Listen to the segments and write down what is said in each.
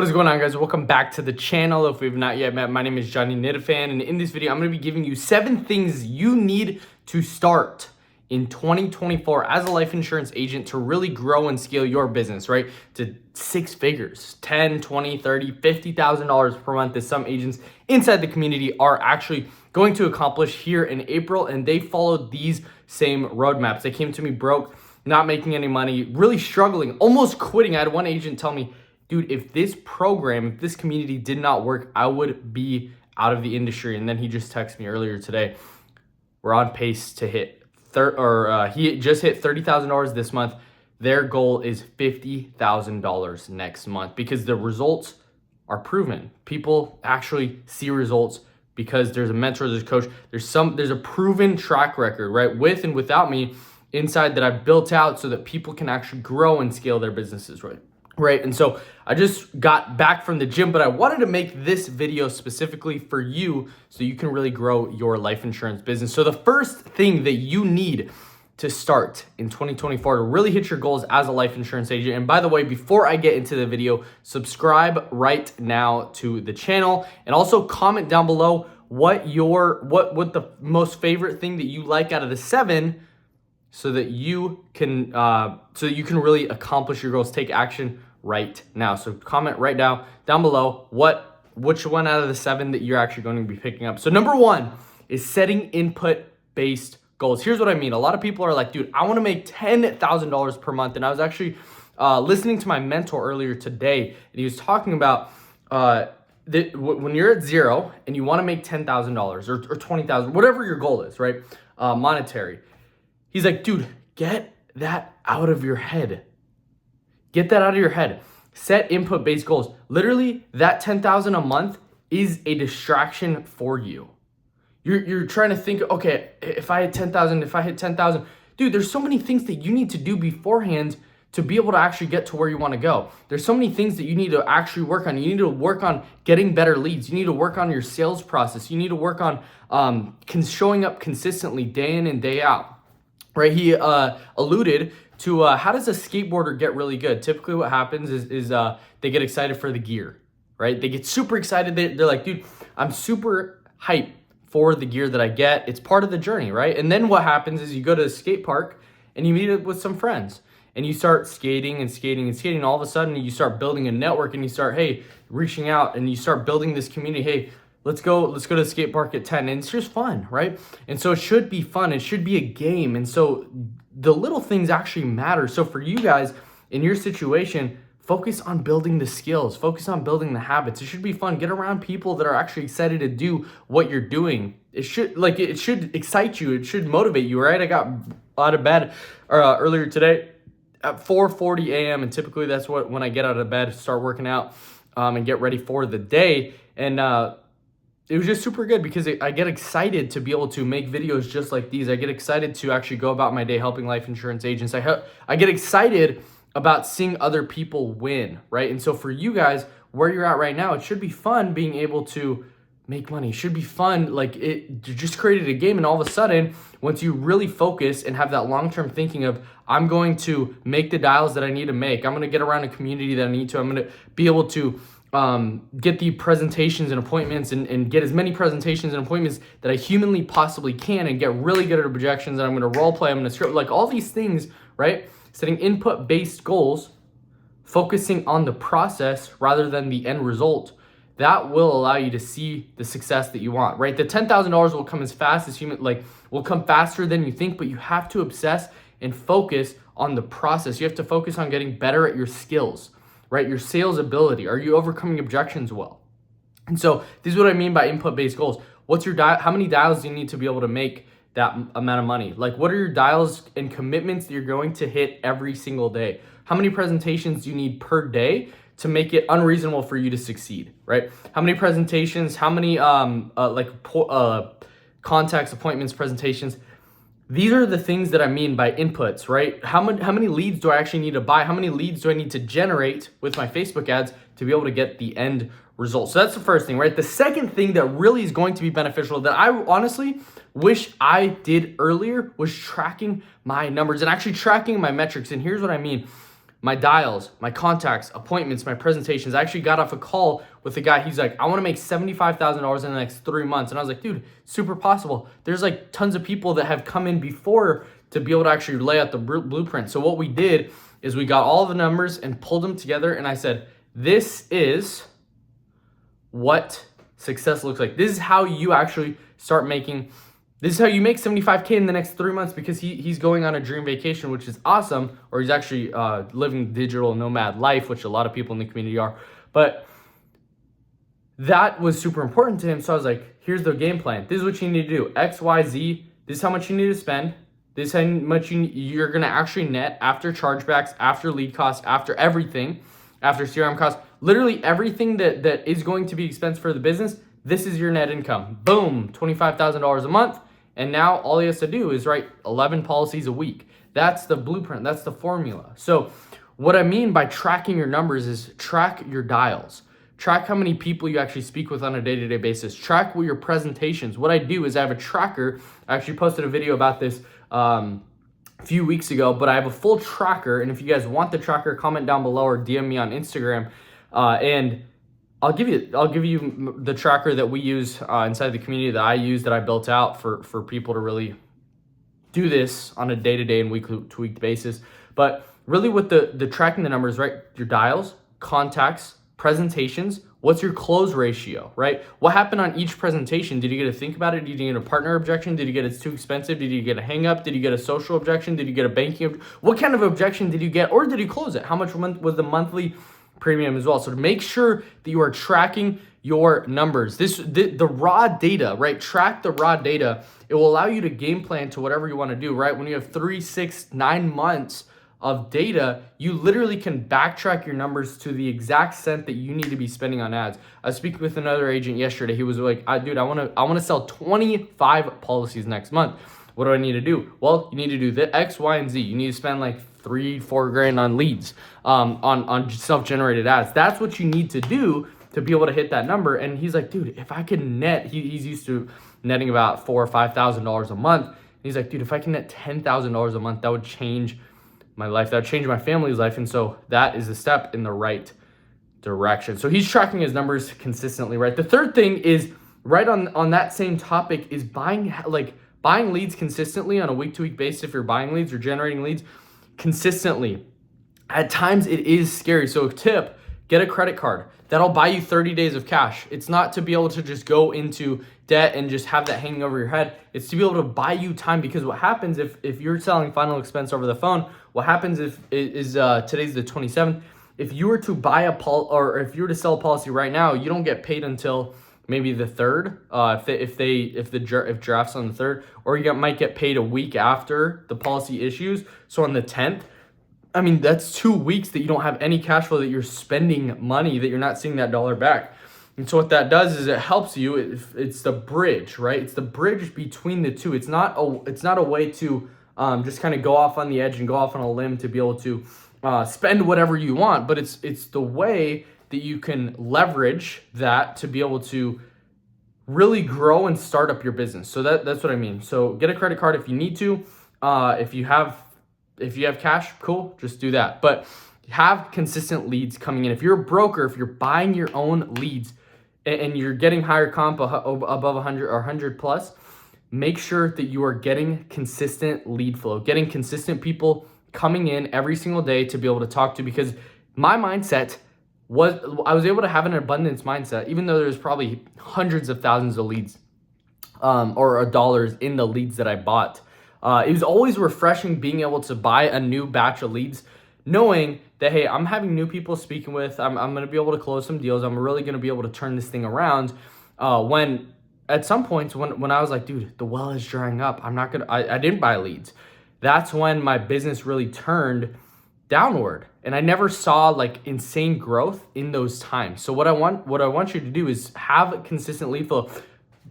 What is going on, guys? Welcome back to the channel. If we've not yet met, my name is Johnny Nitafan, and in this video, I'm going to be giving you 7 things you need to start in 2024 as a life insurance agent to really grow and scale your business, right? To 6 figures, 10, 20, 30, $50,000 per month that some agents inside the community are actually going to accomplish here in April, and they followed these same roadmaps. They came to me broke, not making any money, really struggling, almost quitting. I had one agent tell me, dude, if this program, if this community did not work, I would be out of the industry. And then he just texted me earlier today, we're on pace to hit, he just hit $30,000 this month. Their goal is $50,000 next month because the results are proven. People actually see results because there's a mentor, there's a coach, there's a proven track record, right? With and without me inside that I've built out so that people can actually grow and scale their businesses, right? And so I just got back from the gym, but I wanted to make this video specifically for you so you can really grow your life insurance business. So the first thing that you need to start in 2024 to really hit your goals as a life insurance agent. And by the way, before I get into the video, subscribe right now to the channel and also comment down below what the most favorite thing that you like out of the 7 so that you can really accomplish your goals, take action right now. So comment right now down below which one out of the 7 that you're actually going to be picking up. So number 1 is setting input-based goals. Here's what I mean. A lot of people are like, dude, I want to make $10,000 per month. And I was actually listening to my mentor earlier today, and he was talking about that when you're at 0 and you want to make $10,000 or $20,000, whatever your goal is, right? Monetary. He's like, dude, get that out of your head. Get that out of your head. Set input-based goals. Literally, that $10,000 a month is a distraction for you. You're trying to think, okay, if I hit 10,000, dude, there's so many things that you need to do beforehand to be able to actually get to where you want to go. There's so many things that you need to actually work on. You need to work on getting better leads. You need to work on your sales process. You need to work on showing up consistently day in and day out. Right, he alluded to how does a skateboarder get really good? Typically what happens is they get excited for the gear, right? They get super excited. They're like, dude, I'm super hyped for the gear that I get. It's part of the journey, right? And then what happens is you go to a skate park and you meet up with some friends and you start skating and skating and skating. All of a sudden you start building a network and you start, hey, reaching out and you start building this community. Hey, let's go to the skate park at 10. And it's just fun, right? And so it should be fun. It should be a game. And so the little things actually matter. So for you guys in your situation, focus on building the skills, focus on building the habits. It should be fun. Get around people that are actually excited to do what you're doing. It should excite you. It should motivate you, right? I got out of bed earlier today at 4:40 a.m. And typically that's when I get out of bed, start working out and get ready for the day. And it was just super good because I get excited to be able to make videos just like these. I get excited to actually go about my day helping life insurance agents. I get excited about seeing other people win, right? And so for you guys, where you're at right now, it should be fun being able to make money. It should be fun. Like it just created a game. And all of a sudden, once you really focus and have that long-term thinking of, I'm going to make the dials that I need to make. I'm going to get around a community that I need to. I'm going to be able to get the presentations and appointments and get as many presentations and appointments that I humanly possibly can and get really good at projections. And I'm going to role play, I'm going to script, like all these things, right? Setting input-based goals, focusing on the process rather than the end result, that will allow you to see the success that you want, right? The $10,000 will come as fast as will come faster than you think, but you have to obsess and focus on the process. You have to focus on getting better at your skills, right? Your sales ability. Are you overcoming objections well? And so this is what I mean by input-based goals. What's your how many dials do you need to be able to make that amount of money? Like, what are your dials and commitments that you're going to hit every single day? How many presentations do you need per day to make it unreasonable for you to succeed, right? How many presentations, how many contacts, appointments, presentations? These are the things that I mean by inputs, right? How many leads do I actually need to buy? How many leads do I need to generate with my Facebook ads to be able to get the end result? So that's the first thing, right? The second thing that really is going to be beneficial that I honestly wish I did earlier was tracking my numbers and actually tracking my metrics. And here's what I mean. my dials, my contacts, appointments, my presentations. I actually got off a call with a guy. He's like, I want to make $75,000 in the next 3 months. And I was like, dude, super possible. There's like tons of people that have come in before to be able to actually lay out the blueprint. So what we did is we got all the numbers and pulled them together. And I said, this is what success looks like. This is how you actually start making, this is how you make 75K in the next 3 months, because he's going on a dream vacation, which is awesome, or he's actually living digital nomad life, which a lot of people in the community are. But that was super important to him. So I was like, here's the game plan. This is what you need to do. X, Y, Z. This is how much you need to spend. This is how much you're going to actually net after chargebacks, after lead costs, after everything, after CRM costs, literally everything that is going to be expense for the business. This is your net income. Boom, $25,000 a month. And now all he has to do is write 11 policies a week. That's the blueprint. That's the formula. So what I mean by tracking your numbers is track your dials. Track how many people you actually speak with on a day-to-day basis. Track your presentations. What I do is I have a tracker. I actually posted a video about this a few weeks ago, but I have a full tracker. And if you guys want the tracker, comment down below or DM me on Instagram. And I'll give you the tracker that we use inside the community, that I use, that I built out for people to really do this on a day-to-day and week-to-week basis. But really with the tracking the numbers, right? Your dials, contacts, presentations, what's your close ratio, right? What happened on each presentation? Did you get to think about it? Did you get a partner objection? Did you get it's too expensive? Did you get a hang up? Did you get a social objection? Did you get a banking what kind of objection did you get? Or did you close it? How much was the monthly premium as well? So to make sure that you are tracking your numbers, the raw data, right? Track the raw data. It will allow you to game plan to whatever you want to do, right? When you have 3, 6, 9 months of data, you literally can backtrack your numbers to the exact cent that you need to be spending on ads. I was speaking with another agent yesterday. He was like, dude, I want to sell 25 policies next month. What do I need to do? Well, you need to do the X, Y, and Z. You need to spend like $3-4 grand on leads, on self-generated ads. That's what you need to do to be able to hit that number. And he's like, dude, if I can net, he's used to netting about $4,000 or $5,000 a month. And he's like, dude, if I can net $10,000 a month, that would change my life. That would change my family's life. And so that is a step in the right direction. So he's tracking his numbers consistently, right? The third thing is right on that same topic is buying leads consistently on a week-to-week basis. If you're buying leads or generating leads consistently, at times it is scary. So tip, get a credit card. That'll buy you 30 days of cash. It's not to be able to just go into debt and just have that hanging over your head. It's to be able to buy you time, because what happens if you're selling final expense over the phone, what happens is today's the 27th. If you were to buy if you were to sell a policy right now, you don't get paid until maybe the 3rd, if drafts on the 3rd, or you might get paid a week after the policy issues. So on the 10th, I mean, that's 2 weeks that you don't have any cash flow, that you're spending money, that you're not seeing that dollar back. And so what that does is it helps you. It's the bridge, right? It's the bridge between the two. It's not a way to just kind of go off on the edge and go off on a limb to be able to spend whatever you want, but it's the way that you can leverage that to be able to really grow and start up your business. So that's what I mean. So get a credit card if you need to. If you have cash, cool, just do that. But have consistent leads coming in. If you're a broker, if you're buying your own leads and you're getting higher comp above 100 or 100 plus, make sure that you are getting consistent lead flow, getting consistent people coming in every single day to be able to talk to. Because my mindset I was able to have an abundance mindset, even though there's probably hundreds of thousands of leads or dollars in the leads that I bought. It was always refreshing being able to buy a new batch of leads, knowing that, hey, I'm having new people speaking with, I'm going to be able to close some deals. I'm really going to be able to turn this thing around. When at some points when I was like, dude, the well is drying up, I didn't buy leads. That's when my business really turned downward, and I never saw like insane growth in those times. So what I want you to do is have a consistent lead flow.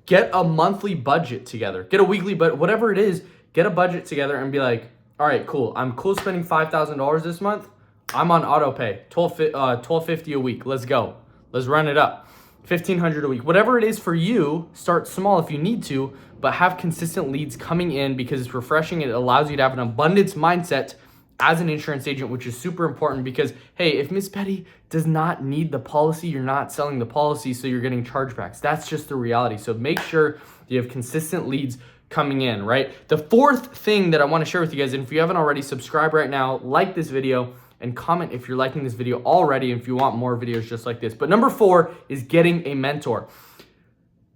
Get a monthly budget together, get a weekly, but whatever it is, get a budget together and be like, all right, cool. I'm cool spending $5,000 this month. I'm on auto pay, $12.50 a week. Let's go. Let's run it up. $1,500 a week. Whatever it is for you, start small if you need to, but have consistent leads coming in, because it's refreshing. It allows you to have an abundance mindset as an insurance agent, which is super important because, hey, if Miss Betty does not need the policy, you're not selling the policy, so you're getting chargebacks. That's just the reality. So make sure you have consistent leads coming in, right? The fourth thing that I want to share with you guys, and if you haven't already, subscribe right now, like this video, and comment if you're liking this video already, and if you want more videos just like this. But number 4 is getting a mentor.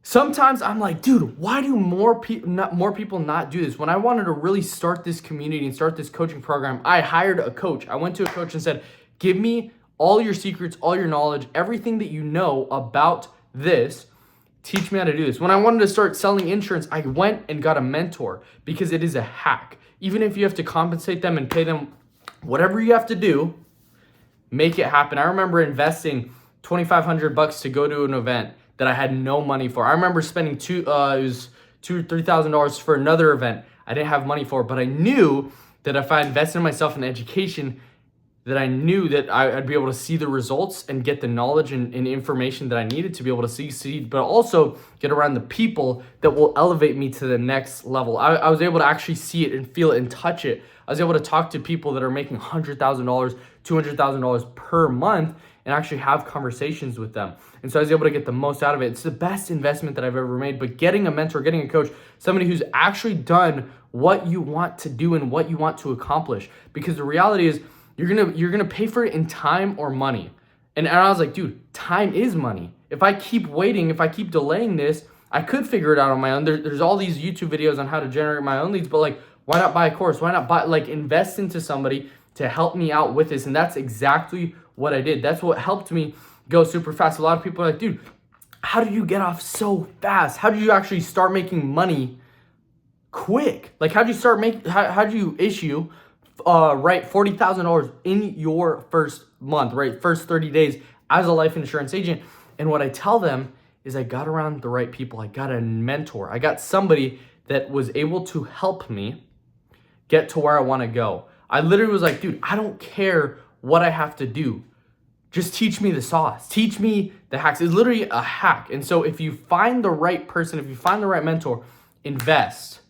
Sometimes I'm like, dude, why do more people not do this? When I wanted to really start this community and start this coaching program, I hired a coach. I went to a coach and said, give me all your secrets, all your knowledge, everything that you know about this. Teach me how to do this. When I wanted to start selling insurance, I went and got a mentor because it is a hack. Even if you have to compensate them and pay them whatever you have to do, make it happen. I remember investing $2,500 to go to an event that I had no money for. I remember spending $2,000 or $3,000 for another event I didn't have money for, but I knew that if I invested in myself in education, that I knew that I'd be able to see the results and get the knowledge and information that I needed to be able to succeed, but also get around the people that will elevate me to the next level. I was able to actually see it and feel it and touch it. I was able to talk to people that are making $100,000, $200,000 per month and actually have conversations with them. And so I was able to get the most out of it. It's the best investment that I've ever made. But getting a mentor, getting a coach, somebody who's actually done what you want to do and what you want to accomplish. Because the reality is you're gonna pay for it in time or money. And I was like, dude, time is money. If I keep waiting, if I keep delaying this, I could figure it out on my own. There's all these YouTube videos on how to generate my own leads, but like, why not buy a course? Why not invest into somebody to help me out with this? And that's exactly what I did. That's what helped me go super fast. A lot of people are like, dude, how did you get off so fast? How did you actually start making money quick? Like, how did you issue, right, $40,000 in your first month, right? First 30 days as a life insurance agent. And what I tell them is I got around the right people. I got a mentor. I got somebody that was able to help me get to where I want to go. I literally was like, dude, I don't care what I have to do. Just teach me the sauce. Teach me the hacks. It's literally a hack. And so if you find the right person, if you find the right mentor, invest.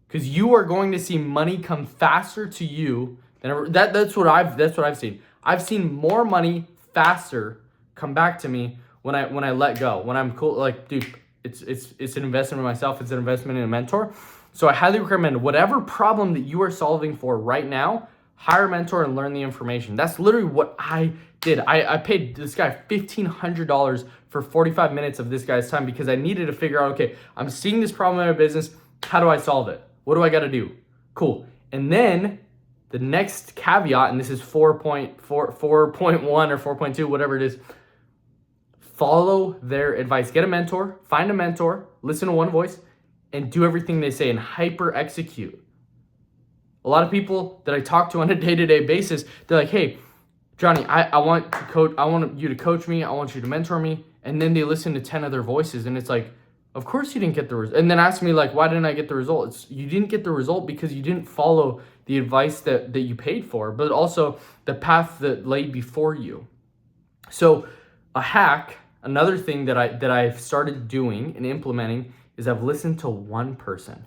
Because you are going to see money come faster to you than ever. That's what I've seen. I've seen more money faster come back to me when I let go. When I'm cool, like, dude, it's an investment in myself. It's an investment in a mentor. So I highly recommend whatever problem that you are solving for right now, hire a mentor and learn the information. That's literally what I did. I paid this guy $1,500 for 45 minutes of this guy's time because I needed to figure out, okay, I'm seeing this problem in my business. How do I solve it? What do I got to do? Cool. And then the next caveat, and this is 4.1 or 4.2, whatever it is, follow their advice. Get a mentor, find a mentor, listen to one voice, and do everything they say and hyper execute. A lot of people that I talk to on a day-to-day basis, they're like, hey, Johnny, I want you to coach me. I want you to mentor me. And then they listen to 10 other voices. And it's like, of course you didn't get the result. And then ask me like, why didn't I get the result? You didn't get the result because you didn't follow the advice that you paid for, but also the path that lay before you. So a hack, another thing that I've started doing and implementing is I've listened to one person.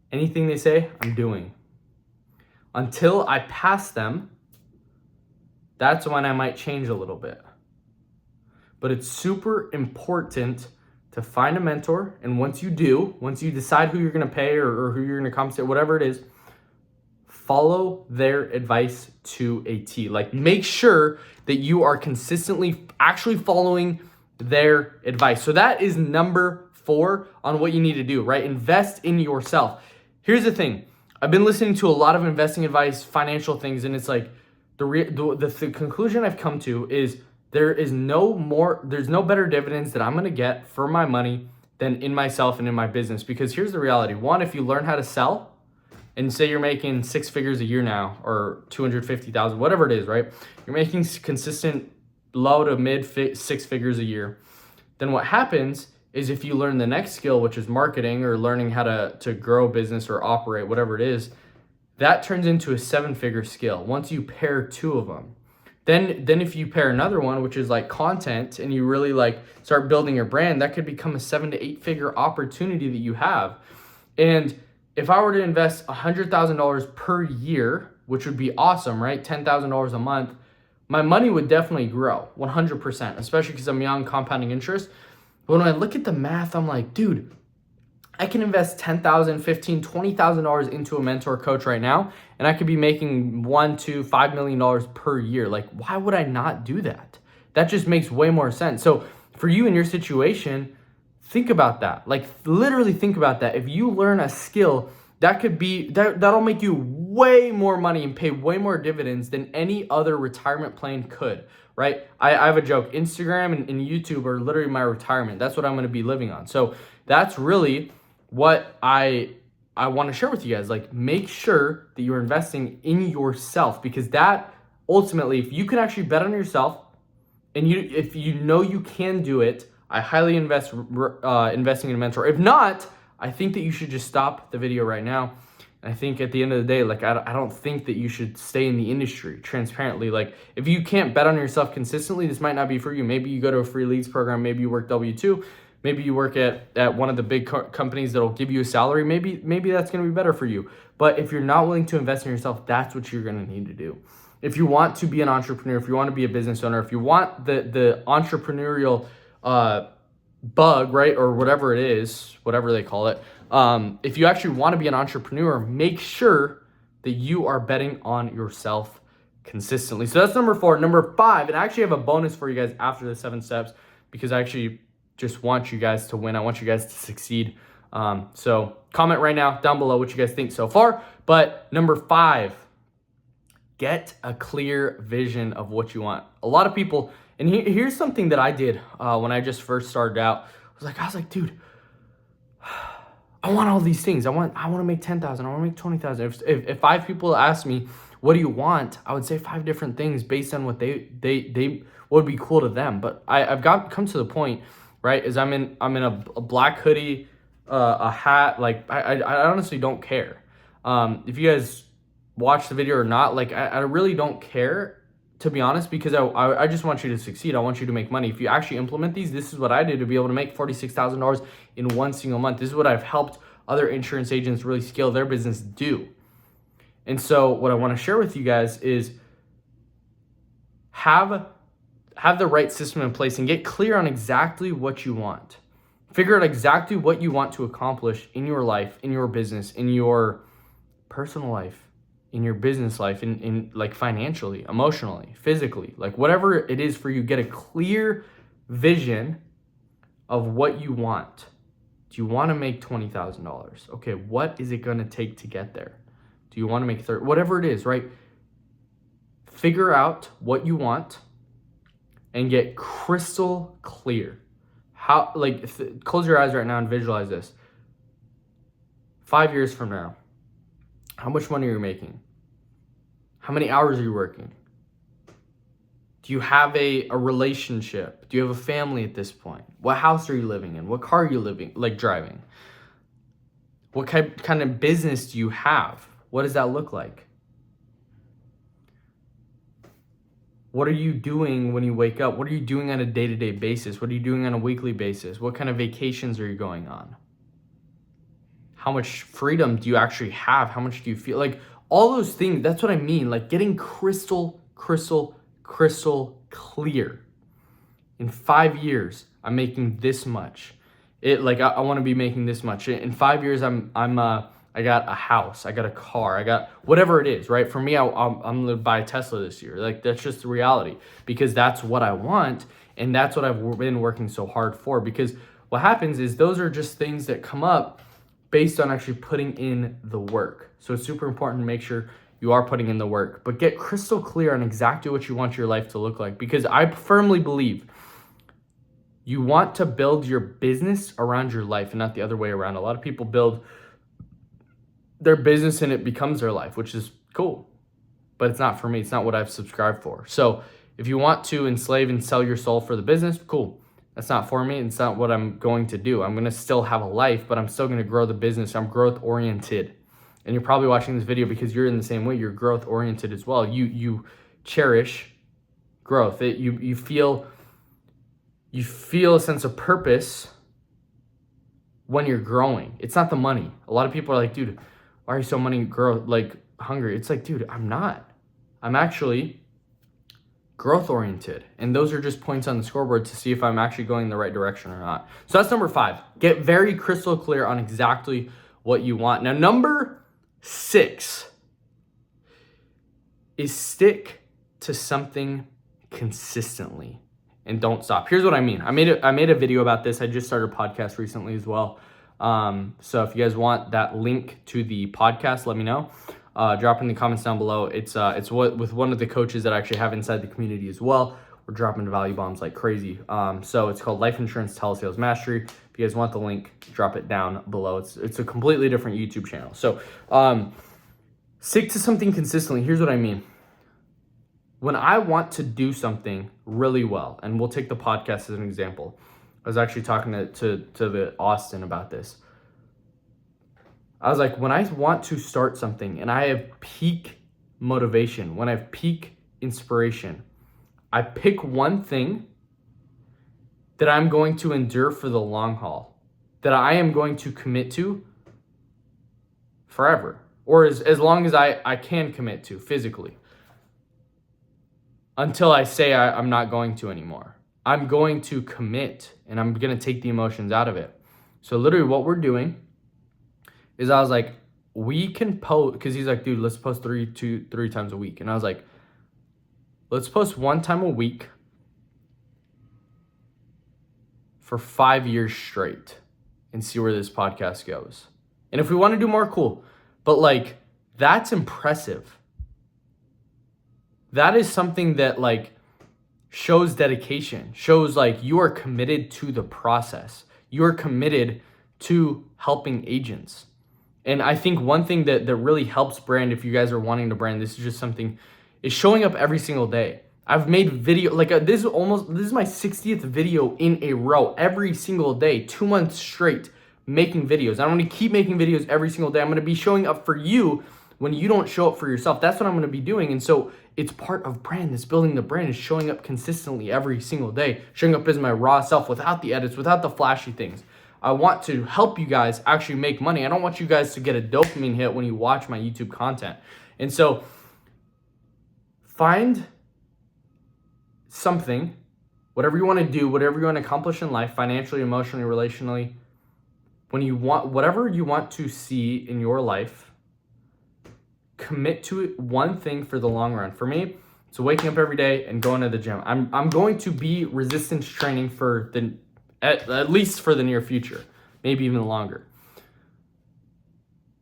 Anything they say, I'm doing. Until I pass them, that's when I might change a little bit. But it's super important to find a mentor. And once you decide who you're going to pay or who you're going to compensate, whatever it is, follow their advice to a T. Like, make sure that you are consistently actually following their advice. So that is number 4 on what you need to do, right? Invest in yourself. Here's the thing. I've been listening to a lot of investing advice, financial things, and it's like the conclusion I've come to is there's no better dividends that I'm going to get for my money than in myself and in my business. Because here's the reality. One, if you learn how to sell and say you're making 6 figures a year now or 250,000, whatever it is, right? You're making consistent low to mid 6 figures a year. Then what happens is if you learn the next skill, which is marketing or learning how to grow a business or operate, whatever it is, that turns into a 7-figure skill once you pair 2 of them. Then if you pair another one, which is like content, and you really like start building your brand, that could become a 7 to 8 figure opportunity that you have. And if I were to invest $100,000 per year, which would be awesome, right? $10,000 a month, my money would definitely grow 100%, especially because I'm young, compounding interest. But when I look at the math, I'm like, dude, I can invest $10,000, $15,000, $20,000 into a mentor coach right now, and I could be making $1, $2, $5 million per year. Like, why would I not do that? That just makes way more sense. So for you in your situation, think about that. Like, literally think about that. If you learn a skill, that could be, that'll make you way more money and pay way more dividends than any other retirement plan could, right? I have a joke. Instagram and YouTube are literally my retirement. That's what I'm going to be living on. So that's really what I want to share with you guys. Like, make sure that you're investing in yourself, because that ultimately, if you can actually bet on yourself and if you know you can do it, I highly investing in a mentor. If not, I think that you should just stop the video right now. And I think at the end of the day, like, I don't think that you should stay in the industry transparently. Like, if you can't bet on yourself consistently, this might not be for you. Maybe you go to a free leads program. Maybe you work W-2. Maybe you work at one of the big companies that'll give you a salary. Maybe that's going to be better for you. But if you're not willing to invest in yourself, that's what you're going to need to do. If you want to be an entrepreneur, if you want to be a business owner, if you want the entrepreneurial bug, right, or whatever it is, whatever they call it, if you actually want to be an entrepreneur, make sure that you are betting on yourself consistently. So that's number 4. Number 5, and I actually have a bonus for you guys after the 7 steps, because I actually just want you guys to win. I want you guys to succeed. So comment right now down below what you guys think so far. But number 5, get a clear vision of what you want. A lot of people, and here's something that I did when I just first started out. I was like, dude, I want all these things. I want to make 10,000. I want to make 20,000. If 5 people asked me, what do you want? I would say 5 different things based on what they would be cool to them. But I've come to the point, right, is I'm in a black hoodie, a hat. Like, I honestly don't care. If you guys watch the video or not, like, I really don't care, to be honest, because I just want you to succeed. I want you to make money. If you actually implement these, this is what I did to be able to make $46,000 in one single month. This is what I've helped other insurance agents really scale their business do. And so what I want to share with you guys is have the right system in place and get clear on exactly what you want. Figure out exactly what you want to accomplish in your life, in your business, in your personal life, in your business life, in like financially, emotionally, physically, like whatever it is for you. Get a clear vision of what you want. Do you want to make $20,000? Okay, what is it going to take to get there? Do you want to make 30? Whatever it is, right? Figure out what you want and get crystal clear. How, like, close your eyes right now and visualize this. 5 years from now, how much money are you making? How many hours are you working? Do you have a relationship? Do you have a family at this point? What house are you living in? What car are you driving? What kind of business do you have? What does that look like? What are you doing when you wake up? What are you doing on a day-to-day basis? What are you doing on a weekly basis? What kind of vacations are you going on? How much freedom do you actually have? How much do you feel? Like, all those things, that's what I mean. Like, getting crystal clear. In 5 years, I'm making this much. I want to be making this much. In 5 years, I got a house, I got a car, I got whatever it is, right? For me, I'm gonna buy a Tesla this year. Like, that's just the reality, because that's what I want, and that's what I've been working so hard for. Because what happens is those are just things that come up based on actually putting in the work. So it's super important to make sure you are putting in the work, but get crystal clear on exactly what you want your life to look like. Because I firmly believe you want to build your business around your life and not the other way around. A lot of people build their business and it becomes their life, which is cool, but it's not for me. It's not what I've subscribed for. So if you want to enslave and sell your soul for the business, cool. That's not for me. It's not what I'm going to do. I'm going to still have a life, but I'm still going to grow the business. I'm growth oriented. And you're probably watching this video because you're in the same way. You're growth oriented as well. You cherish growth. You feel a sense of purpose when you're growing. It's not the money. A lot of people are like, dude, why are you so hungry? It's like, dude, I'm not. I'm actually growth oriented. And those are just points on the scoreboard to see if I'm actually going in the right direction or not. So that's number 5. Get very crystal clear on exactly what you want. Now, number 6 is stick to something consistently and don't stop. Here's what I mean. I made a video about this. I just started a podcast recently as well. So if you guys want that link to the podcast, let me know. Drop in the comments down below. It's with one of the coaches that I actually have inside the community as well. We're dropping value bombs like crazy. So it's called Life Insurance Telesales Mastery. If you guys want the link, drop it down below. It's a completely different YouTube channel. So stick to something consistently. Here's what I mean. When I want to do something really well, and we'll take the podcast as an example. I was actually talking to the Austin about this. I was like, when I want to start something and I have peak motivation, when I have peak inspiration, I pick one thing that I'm going to endure for the long haul, that I am going to commit to forever, or as long as I can commit to physically, until I say I'm not going to anymore. I'm going to commit and I'm going to take the emotions out of it. So literally what we're doing is I was like, we can post, because he's like, dude, let's post three times a week. And I was like, let's post 1 time a week for 5 years straight and see where this podcast goes. And if we want to do more, cool. But like, that's impressive. That is something that like shows dedication, shows like you are committed to the process. You are committed to helping agents. And I think one thing that really helps brand, if you guys are wanting to brand, this is just something, is showing up every single day. I've made video, this is my 60th video in a row, every single day, 2 months straight, making videos. I'm going to keep making videos every single day. I'm going to be showing up for you when you don't show up for yourself. That's what I'm going to be doing. And so it's part of brand. This building the brand is showing up consistently every single day, showing up as my raw self without the edits, without the flashy things. I want to help you guys actually make money. I don't want you guys to get a dopamine hit when you watch my YouTube content. And so find something, whatever you want to do, whatever you want to accomplish in life, financially, emotionally, relationally, when you want, whatever you want to see in your life, commit to it, one thing for the long run. For me, it's waking up every day and going to the gym. I'm going to be resistance training for at least for the near future, maybe even longer.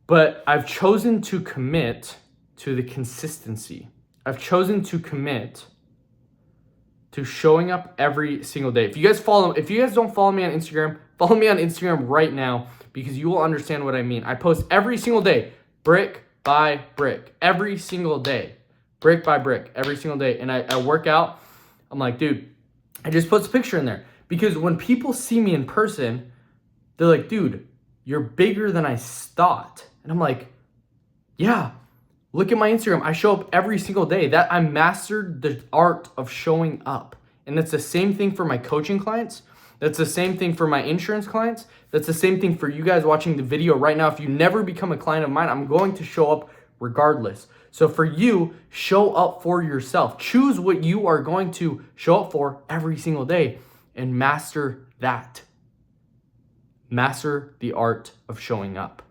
But I've chosen to commit to the consistency. I've chosen to commit to showing up every single day. If you guys don't follow me on Instagram, follow me on Instagram right now, because you will understand what I mean. I post every single day, brick by brick, every single day, brick by brick, every single day. And I work out. I'm like, dude, I just post a picture in there. Because when people see me in person, they're like, dude, you're bigger than I thought. And I'm like, yeah, look at my Instagram. I show up every single day. That I mastered the art of showing up. And that's the same thing for my coaching clients. That's the same thing for my insurance clients. That's the same thing for you guys watching the video right now. If you never become a client of mine, I'm going to show up regardless. So for you, show up for yourself. Choose what you are going to show up for every single day. And master that. Master the art of showing up.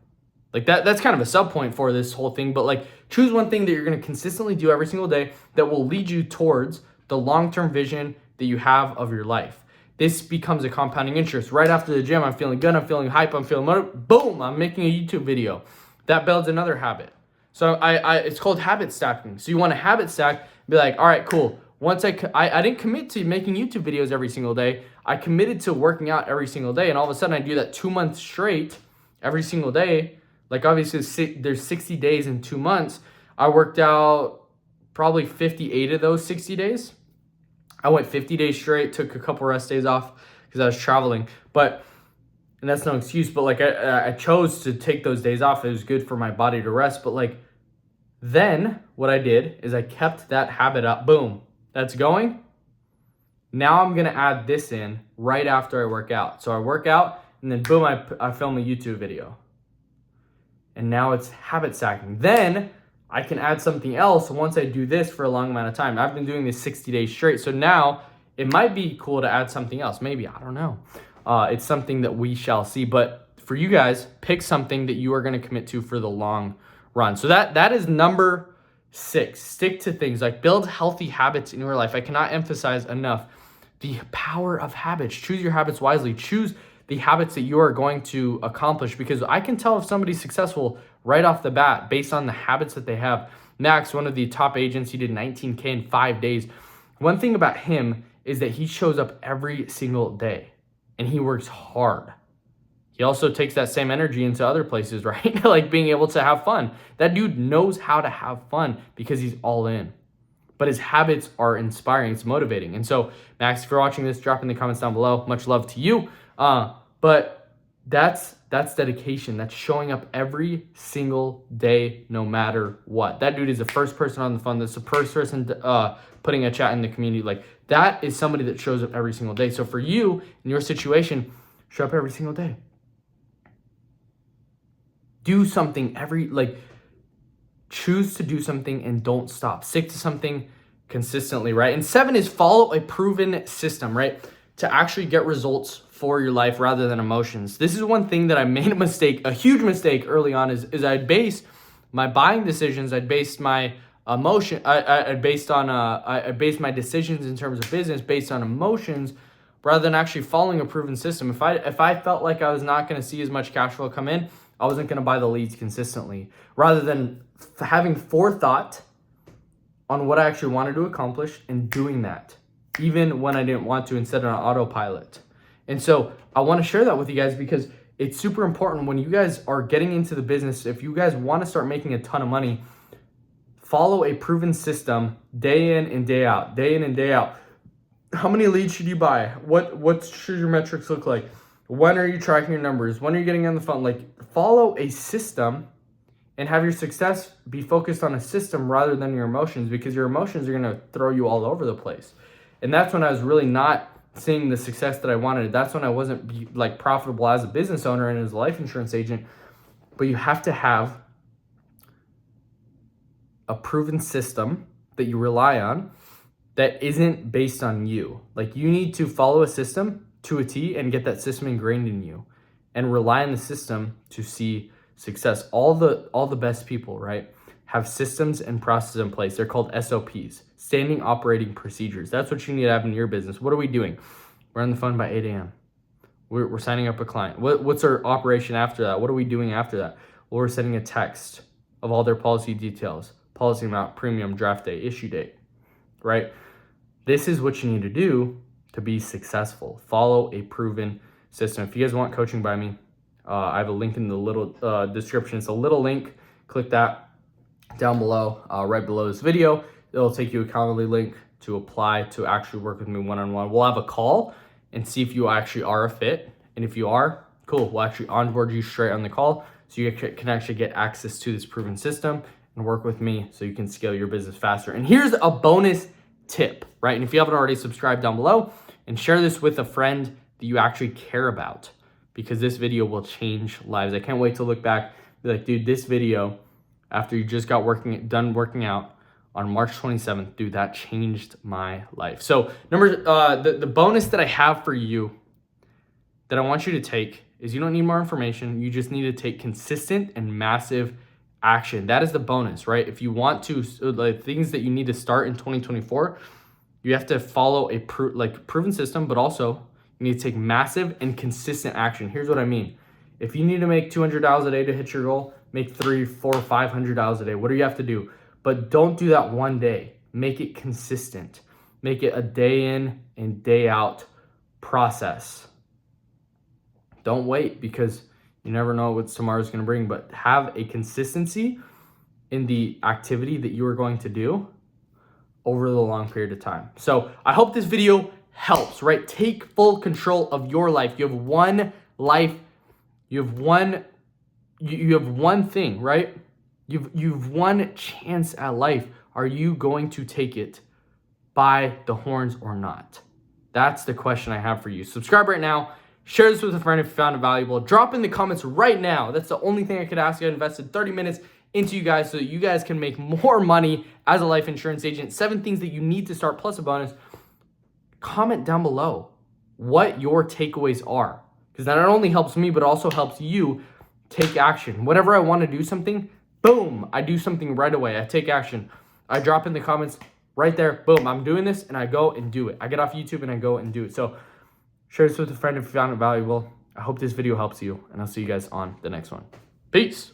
Like that's kind of a sub point for this whole thing, but like choose one thing that you're going to consistently do every single day that will lead you towards the long-term vision that you have of your life. This becomes a compounding interest. Right after the gym, I'm feeling good, I'm feeling hype, I'm feeling motivated. Boom, I'm making a YouTube video. That builds another habit. So it's called habit stacking. So you want to habit stack, be like, all right, cool. Once I didn't commit to making YouTube videos every single day. I committed to working out every single day. And all of a sudden I do that 2 months straight every single day. Like obviously there's 60 days in 2 months. I worked out probably 58 of those 60 days. I went 50 days straight, took a couple rest days off because I was traveling. And that's no excuse, but like I chose to take those days off. It was good for my body to rest. But like then what I did is I kept that habit up. Boom. That's going. Now I'm going to add this in right after I work out. So I work out, And then boom, I film a YouTube video. And now it's habit stacking. Then I can add something else once I do this for a long amount of time. I've been doing this 60 days straight. So now it might be cool to add something else. Maybe, I don't know. It's something that we shall see. But for you guys, pick something that you are going to commit to for the long run. So that is number 6. Stick to things, like build healthy habits in your life. I cannot emphasize enough the power of habits. Choose your habits wisely. Choose the habits that you are going to accomplish, because I can tell if somebody's successful right off the bat based on the habits that they have. Max, one of the top agents, he did 19K in 5 days. One thing about him is that he shows up every single day and he works hard. He also takes that same energy into other places, right? Like being able to have fun. That dude knows how to have fun because he's all in. But his habits are inspiring. It's motivating. And so, Max, if you're watching this, drop in the comments down below. Much love to you. But that's dedication. That's showing up every single day, no matter what. That dude is the first person on the phone. That's the first person putting a chat in the community. Like, that is somebody that shows up every single day. So for you, in your situation, show up every single day. Do something choose to do something and don't stop. Stick to something consistently, right? And 7 is follow a proven system, right? To actually get results for your life rather than emotions. This is one thing that I made a huge mistake early on is I'd base my buying decisions, I'd based my emotion, I based my decisions in terms of business based on emotions rather than actually following a proven system. If I felt like I was not going to see as much cash flow come in, I wasn't going to buy the leads consistently. Rather than having forethought on what I actually wanted to accomplish and doing that, even when I didn't want to, instead of on autopilot. And so I want to share that with you guys because it's super important when you guys are getting into the business. If you guys want to start making a ton of money, follow a proven system day in and day out, day in and day out. How many leads should you buy? What should your metrics look like? When are you tracking your numbers? When are you getting on the phone? Like, follow a system and have your success be focused on a system rather than your emotions, because your emotions are going to throw you all over the place. And that's when I was really not seeing the success that I wanted. That's when I wasn't like profitable as a business owner and as a life insurance agent. But you have to have a proven system that you rely on that isn't based on you. Like, you need to follow a system to a T and get that system ingrained in you and rely on the system to see success. All the best people, right, have systems and processes in place. They're called SOPs, standing operating procedures. That's what you need to have in your business. What are we doing? We're on the phone by 8 a.m. We're signing up a client. What's our operation after that? What are we doing after that? Well, we're sending a text of all their policy details, policy amount, premium, draft date, issue date, right? This is what you need to do to be successful. Follow a proven system. If you guys want coaching by me, I have a link in the little description. It's a little link. Click that down below, right below this video. It'll take you a Calendly link to apply to actually work with me one-on-one. We'll have a call and see if you actually are a fit. And if you are, cool, we'll actually onboard you straight on the call so you can actually get access to this proven system and work with me so you can scale your business faster. And here's a bonus tip, right? And if you haven't already, subscribe down below and share this with a friend that you actually care about, because this video will change lives. I can't wait to look back, be like, dude, this video, after you just got done working out on March 27th, dude, that changed my life. So the bonus that I have for you that I want you to take is you don't need more information. You just need to take consistent and massive action. That is the bonus, right? If you want to, like, things that you need to start in 2024, you have to follow a proven system, but also you need to take massive and consistent action. Here's what I mean. If you need to make $200 a day to hit your goal, make $300, $400, $500 a day. What do you have to do? But don't do that one day. Make it consistent. Make it a day in and day out process. Don't wait, because you never know what tomorrow's going to bring, but have a consistency in the activity that you are going to do over the long period of time. So I hope this video helps, right? Take full control of your life. You have one life. You have one thing, right? You've one chance at life. Are you going to take it by the horns or not? That's the question I have for you. Subscribe right now. Share this with a friend if you found it valuable. Drop in the comments right now. That's the only thing I could ask. I invested 30 minutes into you guys so that you guys can make more money as a life insurance agent. 7 things that you need to start plus a bonus. Comment down below what your takeaways are, because that not only helps me, but also helps you take action. Whenever I want to do something, boom, I do something right away. I take action. I drop in the comments right there. Boom, I'm doing this, and I go and do it. I get off YouTube and I go and do it. So share this with a friend if you found it valuable. I hope this video helps you, and I'll see you guys on the next one. Peace.